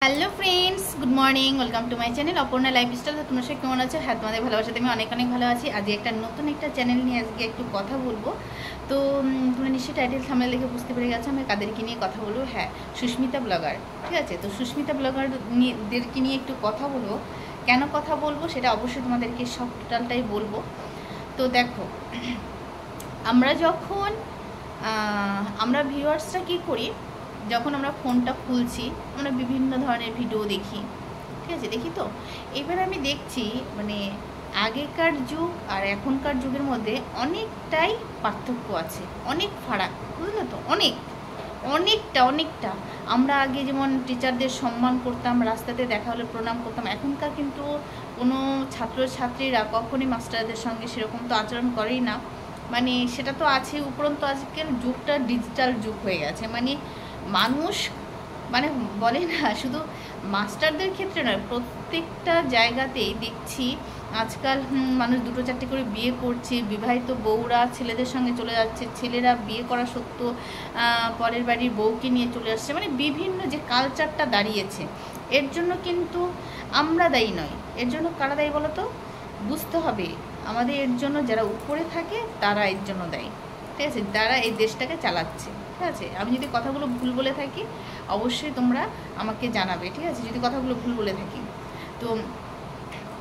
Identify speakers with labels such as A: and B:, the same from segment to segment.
A: Hello friends, good morning, welcome to my channel Aparna lifestyle. তো তোমরা সবাই কেমন আছো? হ্যাঁ, তোমাদের ভালোবাসাতে আমি অনেক অনেক ভালো আছি। আজকে একটা নতুন একটা চ্যানেল নিয়ে আজকে একটু কথা বলবো। তো তোমরা নিশ্চয়ই টাইটেল থাম্বনেল দেখে বুঝতে পেরে গেছো আমি কাদেরকে নিয়ে কথা বলবো। হ্যাঁ, সুস্মিতা ব্লগার। ঠিক আছে, তো সুস্মিতা ব্লগারদেরকে নিয়ে একটু কথা বলবো। কেন কথা বলবো সেটা অবশ্যই তোমাদেরকে সব টোটালটাই বলবো। তো দেখো, আমরা ভিউয়ার্সরা কী করি, যখন আমরা ফোনটা খুলছি আমরা বিভিন্ন ধরনের ভিডিও দেখি। ঠিক আছে, দেখি। তো এবার আমি দেখছি মানে আগেকার যুগ আর এখনকার যুগের মধ্যে অনেকটাই পার্থক্য আছে, অনেক ফারাক, বুঝলে তো? অনেকটা আমরা আগে যেমন টিচারদের সম্মান করতাম, রাস্তাতে দেখা হলে প্রণাম করতাম, এখনকার কিন্তু কোনো ছাত্রছাত্রীরা কখনই মাস্টারদের সঙ্গে সেরকম তো আচরণ করেই না। মানে সেটা তো আছে, উপরন্তু আজকের যুগটা ডিজিটাল যুগ হয়ে গেছে। মানে মানুষ মানে বলে না, শুধু মাস্টারদের ক্ষেত্রে নয়, প্রত্যেকটা জায়গাতেই দেখছি আজকাল মানুষ দুটো চারটে করে বিয়ে করছে, বিবাহিত বউরা ছেলেদের সঙ্গে চলে যাচ্ছে, ছেলেরা বিয়ে করা সত্ত্বেও পরের বাড়ির বউকে নিয়ে চলে আসছে। মানে বিভিন্ন যে কালচারটা দাঁড়িয়েছে, এর জন্য কিন্তু আমরা দায়ী নয়। এর জন্য কারা দায়ী বলো তো? বুঝতে হবে, আমাদের এর জন্য যারা উপরে থাকে তারা এর জন্য দায়ী। ঠিক আছে, যারা এই দেশটাকে চালাচ্ছে। ঠিক আছে, আমি যদি কথাগুলো ভুল বলে থাকি অবশ্যই তোমরা আমাকে জানাবে। ঠিক আছে, যদি কথাগুলো ভুল বলে থাকি। তো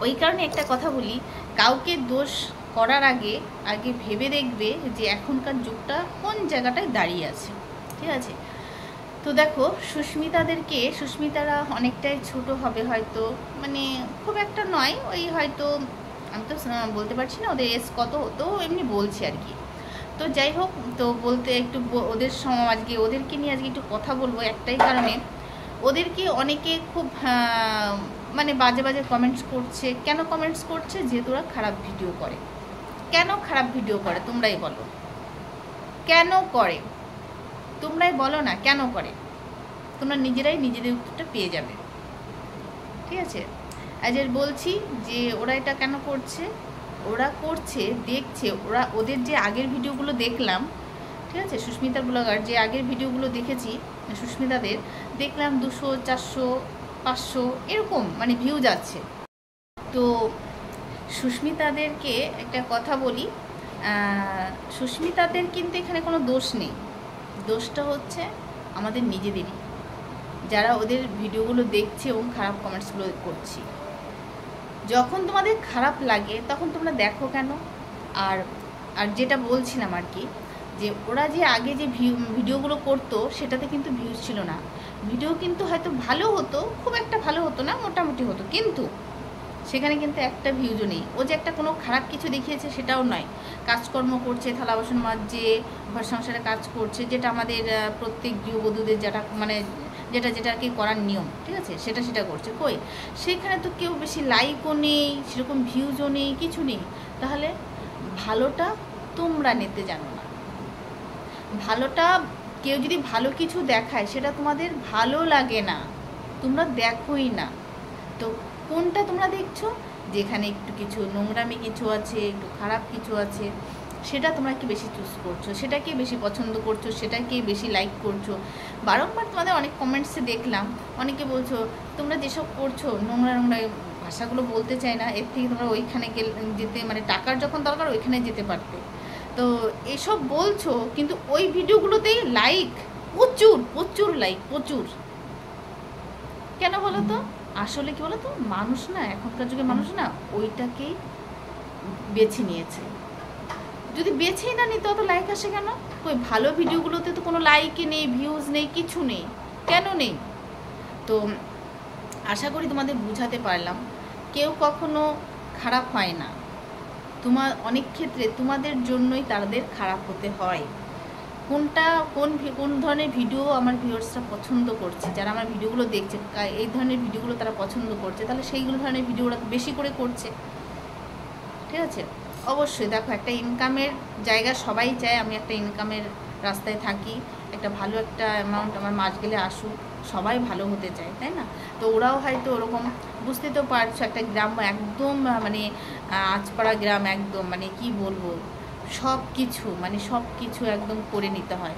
A: ওই কারণে একটা কথা বলি, কাউকে দোষ করার আগে ভেবে দেখবে যে এখনকার যুগটা কোন জায়গাটায় দাঁড়িয়ে আছে। ঠিক আছে, তো দেখো সুস্মিতারা অনেকটাই ছোট হবে হয়তো, মানে খুব একটা নয়, ওই হয়তো আমি তো বলতে পারছি না ওদের এজ কত, তো এমনি বলছি আর কি। তো যাই হোক, তো বলতে একটু ওদেরকে নিয়ে আজকে একটু কথা বলবো একটাই কারণে, ওদেরকে অনেকে খুব মানে বাজে বাজে কমেন্টস করছে। কেন কমেন্টস করছে? যেহেতু ওরা খারাপ ভিডিও করে। কেন খারাপ ভিডিও করে তোমরাই বলো, কেন করে? তোমরাই বলো না কেন করে, তোমরা নিজেরাই নিজেদের উত্তরটা পেয়ে যাবে। ঠিক আছে, বলছি যে ওরা এটা কেন করছে। ওরা করছে, দেখছে, ওদের যে আগের ভিডিওগুলো দেখলাম, ঠিক আছে, সুস্মিতা ব্লগার যে আগের ভিডিওগুলো দেখেছি সুস্মিতাদের, দেখলাম 200, 400, 500 এরকম মানে ভিউ যাচ্ছে। তো সুস্মিতাদেরকে একটা কথা বলি, সুস্মিতাদের কিন্তু এখানে কোনো দোষ নেই, দোষটা হচ্ছে আমাদের নিজেদেরই, যারা ওদের ভিডিওগুলো দেখছে এবং খারাপ কমেন্টসগুলো করছি। যখন তোমাদের খারাপ লাগে তখন তোমরা দেখো কেন? আর আর যেটা বলছিলাম আর কি, যে ওরা যে আগে যে ভিডিওগুলো করতো সেটাতে কিন্তু ভিউজ ছিল না। ভিডিও কিন্তু হয়তো ভালো হতো, খুব একটা ভালো হতো না, মোটামুটি হতো, কিন্তু সেখানে কিন্তু একটা ভিউজও নেই। ও যে একটা কোনো খারাপ কিছু দেখিয়েছে সেটাও নয়, কাজকর্ম করছে, থালা বাসন মাজছে, ঘর সংসারে কাজ করছে, যেটা আমাদের প্রত্যেক গৃহবধূদের যেটা আর কি করার নিয়ম। ঠিক আছে, সেটা করছে। কই সেখানে তো কেউ বেশি লাইকও নেই, সেরকম ভিউজও নেই, কিছু নেই। তাহলে ভালোটা তোমরা নিতে জানো না। ভালোটা কেউ যদি ভালো কিছু দেখায় সেটা তোমাদের ভালো লাগে না, তোমরা দেখোই না। তো কোনটা তোমরা দেখছো? যেখানে একটু কিছু নোংরামি কিছু আছে, একটু খারাপ কিছু আছে, সেটা তোমরা কি বেশি চুজ করছো, সেটাকে বেশি পছন্দ করছো, সেটাকে বেশি লাইক করছো। বারংবার তোমাদের অনেক কমেন্টসে দেখলাম, অনেকে বলছো তোমরা যেসব করছো নোংরা ভাষাগুলো বলতে চাই না, এর থেকে তোমরা ওইখানে যেতে, মানে টাকার যখন দরকার ওইখানে যেতে পারতে। তো এসব বলছো, কিন্তু ওই ভিডিওগুলোতেই লাইক প্রচুর লাইক, প্রচুর। কেন বলো তো? আসলে কি বলো তো, মানুষ না, এখনকার যুগে মানুষ না ওইটাকেই বেছে নিয়েছে। যদি বেছেই না নিত অত লাইক আসে কেন? ওই ভালো ভিডিওগুলোতে তো কোনো লাইকই নেই, ভিউজ নেই, কিছু নেই, কেন নেই? তো আশা করি তোমাদের বুঝাতে পারলাম, কেউ কখনো খারাপ হয় না। অনেক ক্ষেত্রে তোমাদের জন্যই তাদের খারাপ হতে হয়। কোন ধরনের ভিডিও আমার ভিউয়ার্সরা পছন্দ করছে, যারা আমার ভিডিওগুলো দেখছে এই ধরনের ভিডিওগুলো তারা পছন্দ করছে, তাহলে সেইগুলো ধরনের ভিডিওরা বেশি করে করছে। ঠিক আছে, অবশ্যই দেখো, একটা ইনকামের জায়গা সবাই চায়, আমি একটা ইনকামের রাস্তায় থাকি, একটা ভালো একটা অ্যামাউন্ট আমার মাস গেলে আসুক, সবাই ভালো হতে চায়, তাই না? তো ওরাও হয়তো ওরকম, বুঝতে তো পারছো, একটা গ্রাম একদম মানে আজপাড়া গ্রাম, একদম মানে কি বলবো, সব কিছু একদম করে নিতে হয়।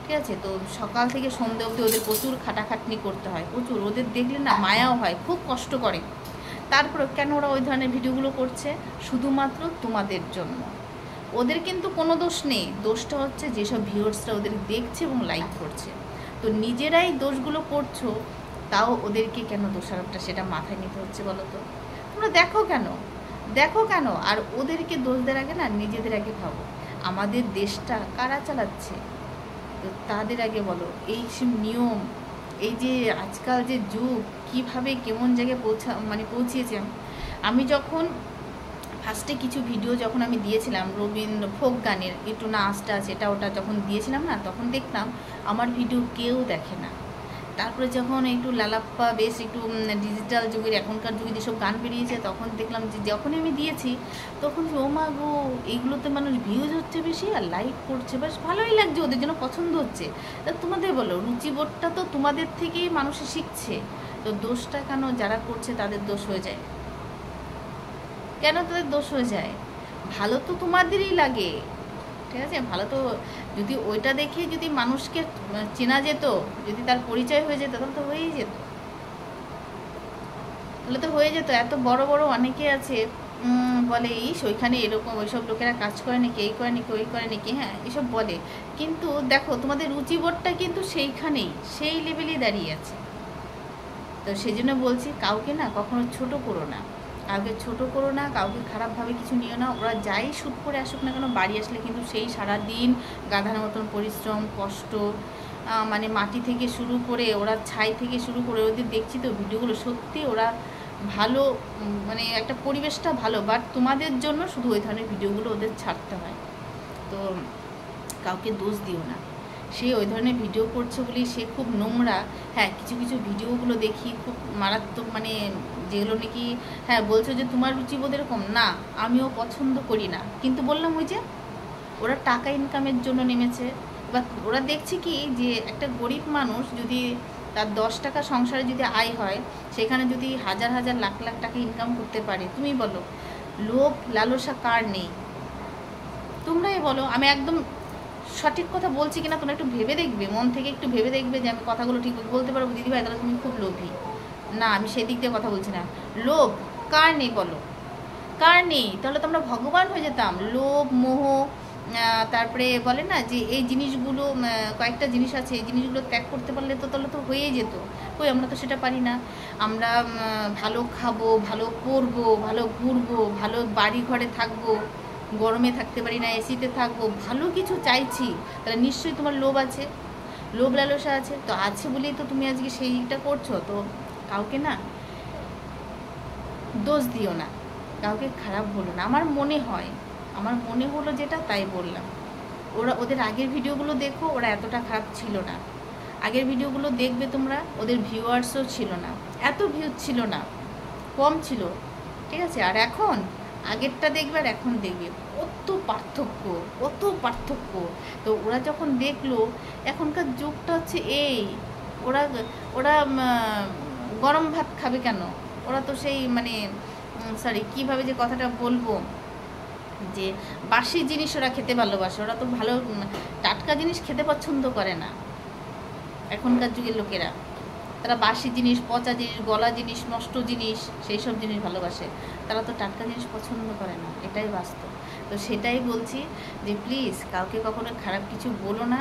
A: ঠিক আছে। তো সকাল থেকে সন্ধ্যে অবধি ওদের প্রচুর খাটাখাটনি করতে হয়, প্রচুর। ওদের দেখলে না মায়াও হয়, খুব কষ্ট করে। তারপরে কেন ওরা ওই ধরনের ভিডিওগুলো করছে? শুধুমাত্র তোমাদের জন্য। ওদের কিন্তু কোনো দোষ নেই, দোষটা হচ্ছে যেসব ভিউয়ার্সরা ওদের দেখছে এবং লাইক করছে। তো নিজেরাই দোষগুলো করছো, তাও ওদেরকে কেন দোষারোপটা সেটা মাথায় নিতে হচ্ছে বলো তো? তোমরা দেখো কেন, দেখো কেন? আর ওদেরকে দোষ দেওয়ার আগে না নিজেদের আগে ভাবো, আমাদের দেশটা কারা চালাচ্ছে? তো তাদের আগে বলো। এই নিয়ম, এই যে আজকাল যে যুগ কিভাবে কেমন জায়গায় পৌঁছিয়েছে। আমি যখন ফার্স্টে কিছু ভিডিও যখন আমি দিয়েছিলাম রবীন্দ্র ফোক গানের, একটু নাচ টাচ এটা ওটা যখন দিয়েছিলাম না, তখন দেখতাম আমার ভিডিও কেউ দেখে না। তারপরে যখন একটু লালাপ্পা বেশ একটু ডিজিটাল যুগের, এখনকার যুগে যেসব গান বেরিয়েছে, তখন দেখলাম যে যখনই আমি দিয়েছি তখন ও মা গো, এইগুলোতে মানুষ ভিউজ হচ্ছে বেশি আর লাইক করছে, বেশ ভালোই লাগছে, ওদের জন্য পছন্দ হচ্ছে। তা তোমাদের বলো, রুচিবোধটা তো তোমাদের থেকেই মানুষে শিখছে। তো দোষটা কেন যারা করছে তাদের দোষ হয়ে যায়? কেন তাদের দোষ হয়ে যায়? ভালো তো তোমাদেরই লাগে, ঠিক আছে। ভালো তো যদি ওইটা দেখে যদি মানুষকে চেনা যেত, যদি তার পরিচয় হয়ে যেত, তাহলে তো হয়েই যেত, তাহলে তো হয়ে যেত। এত বড় বড় অনেকে আছে বলে ইস ওইখানে এরকম, ওইসব লোকেরা কাজ করে নাকি, এই করে নাকি, ওই করে নাকি, হ্যাঁ এসব বলে। কিন্তু দেখো তোমাদের রুচিবোধটা কিন্তু সেইখানেই, সেই লেভেলেই দাঁড়িয়ে আছে। তো সেই জন্য বলছি, কাউকে না কখনো ছোট করো না, কাউকে ছোট করো না, কাউকে খারাপভাবে কিছু নিও না। ওরা যাই শ্যুট করে আসুক না কেন, বাড়ি আসলে কিন্তু সেই সারাদিন গাধার মতন পরিশ্রম, কষ্ট, মানে মাটি থেকে শুরু করে ওরা ছাই থেকে শুরু করে, ওদের দেখছি তো ভিডিওগুলো, সত্যি ওরা ভালো, মানে একটা পরিবেশটা ভালো, বাট তোমাদের জন্য শুধু ওই ধরনের ভিডিওগুলো ওদের ছাড়তে হয়। তো কাউকে দোষ দিও না, সে ওই ধরনের ভিডিও করছে বলেই সে খুব নোংরা। হ্যাঁ, কিছু কিছু ভিডিওগুলো দেখি খুব মারাত্মক, মানে যেগুলো নাকি, হ্যাঁ বলছো যে তোমার রুচিবোধ এরকম না, আমিও পছন্দ করি না, কিন্তু বললাম ওই যে ওরা টাকা ইনকামের জন্য নেমেছে। এবার ওরা দেখছে কি, যে একটা গরিব মানুষ যদি তার 10 টাকা সংসারে যদি আয় হয়, সেখানে যদি হাজার হাজার লাখ লাখ টাকা ইনকাম করতে পারে, তুমি বলো লোভ লালসা কার নেই? তোমরাই বলো। আমি একদম সঠিক কথা বলছি কিনা তোমরা একটু ভেবে দেখবে, মন থেকে একটু ভেবে দেখবে যে আমি কথাগুলো ঠিক বলতে পারবো। দিদিভাই তাহলে তুমি খুব লোভী। না, আমি সেই দিক দিয়ে কথা বলছি না। লোভ কার নেই বলো, কার নেই? তাহলে তো আমরা ভগবান হয়ে যেতাম। লোভ, মোহ, তারপরে বলে না যে এই জিনিসগুলো, কয়েকটা জিনিস আছে, এই জিনিসগুলো ত্যাগ করতে পারলে তো তাহলে তো হয়েই যেত। কই, আমরা তো সেটা পারি না। আমরা ভালো খাবো, ভালো পরবো, ভালো ঘুরবো, ভালো বাড়ি ঘরে থাকবো, গরমে থাকতে পারি না, এসিতে থাকবো, ভালো কিছু চাইছি, তাহলে নিশ্চয়ই তোমার লোভ আছে, লোভ লালসা আছে। তো আছে বলেই তো তুমি আজকে সেইটা করছো। তো কাউকে না দোষ দিও না, কাউকে খারাপ বলো না। আমার মনে হলো যেটা তাই বললাম। ওদের আগের ভিডিওগুলো দেখো, ওরা এতটা খারাপ ছিল না। আগের ভিডিওগুলো দেখবে তোমরা, ওদের ভিউয়ার্সও ছিল না, এত ভিউজ ছিল না, কম ছিল, ঠিক আছে। আর এখন আগেরটা দেখবে আর এখন দেখবে, কত পার্থক্য, কত পার্থক্য। তো ওরা যখন দেখলো, এখনকার যুগটা হচ্ছে এই, ওরা ওরা গরম ভাত খাবে কেন? ওরা তো সেই মানে সরি কীভাবে যে কথাটা বলবো, যে বাসি জিনিস ওরা খেতে ভালোবাসে। ওরা তো ভালো টাটকা জিনিস খেতে পছন্দ করে না এখনকার যুগের লোকেরা। তারা বাসি জিনিস, পচা জিনিস, গলা জিনিস, নষ্ট জিনিস, সেই সব জিনিস ভালোবাসে। তারা তো টাটকা জিনিস পছন্দ করে না, এটাই বাস্তব। তো সেটাই বলছি যে প্লিজ কাউকে কখনো খারাপ কিছু বলো না।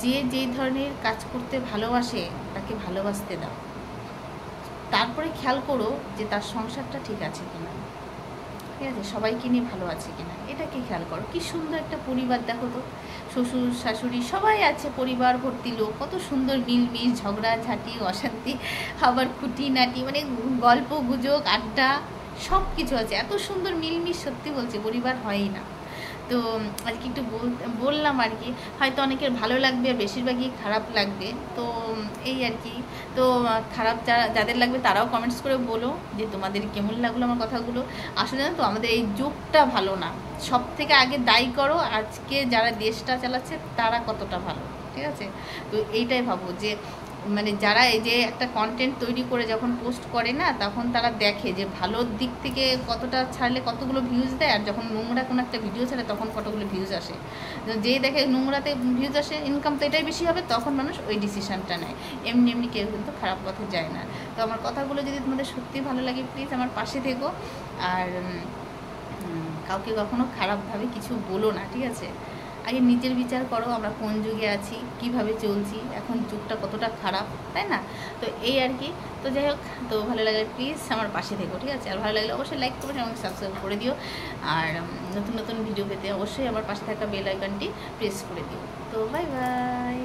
A: যে যেই ধরনের কাজ করতে ভালোবাসে তাকে ভালোবাসতে দাও, তারপরে খেয়াল করো যে তার সংসারটা ঠিক আছে কিনা, ঠিক আছে, সবাইকে নিয়ে ভালো আছে কিনা, এটাকে খেয়াল করো। কি সুন্দর একটা পরিবার দেখো তো, শ্বশুর শাশুড়ি সবাই আছে, পরিবার ভর্তি লোক, কত সুন্দর মিলমিশ, ঝগড়াঝাঁটি, অশান্তি, আবার খুঁটিনাটি, মানে গল্প গুজব, আড্ডা, সব কিছু আছে, এত সুন্দর মিলমিশ। সত্যি বলছি, পরিবার হয়ই না। তো আজকে একটু বললাম আর কি, হয়তো অনেকের ভালো লাগবে আর বেশিরভাগই খারাপ লাগবে। তো এই আর কি। তো খারাপ যাদের লাগবে তারাও কমেন্টস করে বলো যে তোমাদের কেমন লাগলো আমার কথাগুলো। আসলে জানো তো, আমাদের এই যুগটা ভালো না। সব থেকে আগে দায়ী করো আজকে যারা দেশটা চালাচ্ছে তারা কতটা ভালো, ঠিক আছে। তো এইটাই ভাবো যে মানে যারা এই যে একটা কন্টেন্ট তৈরি করে যখন পোস্ট করে না, তখন তারা দেখে যে ভালোর দিক থেকে কতটা ছাড়লে কতগুলো ভিউজ দেয়, আর যখন নোংরা কোনো একটা ভিডিও ছাড়ে তখন কতগুলো ভিউজ আসে। যেই দেখে নোংরাতে ভিউজ আসে, ইনকাম তো এটাই বেশি হবে, তখন মানুষ ওই ডিসিশানটা নেয়। এমনি এমনি কেউ কিন্তু খারাপ পথে যায় না। তো আমার কথাগুলো যদি তোমাদের সত্যি ভালো লাগে, প্লিজ আমার পাশে থেকো। আর কাউকে কখনো খারাপভাবে কিছু বলো না, ঠিক আছে? আগে নিজের বিচার করো, আমরা কোন যুগে আছি, কিভাবে চলছি, এখন যুগটা কতটা খারাপ, তাই না? তো এই আর কি। তো যাই হোক, তো ভালো লাগলে প্লিজ আমার পাশে থেকো, ঠিক আছে? আর ভালো লাগলে অবশ্যই লাইক করবে, আমাকে সাবস্ক্রাইব করে দিও। আর নতুন নতুন ভিডিও পেতে অবশ্যই আমার পাশে থাকা বেল আইকনটি প্রেস করে দিও। তো বাই বাই।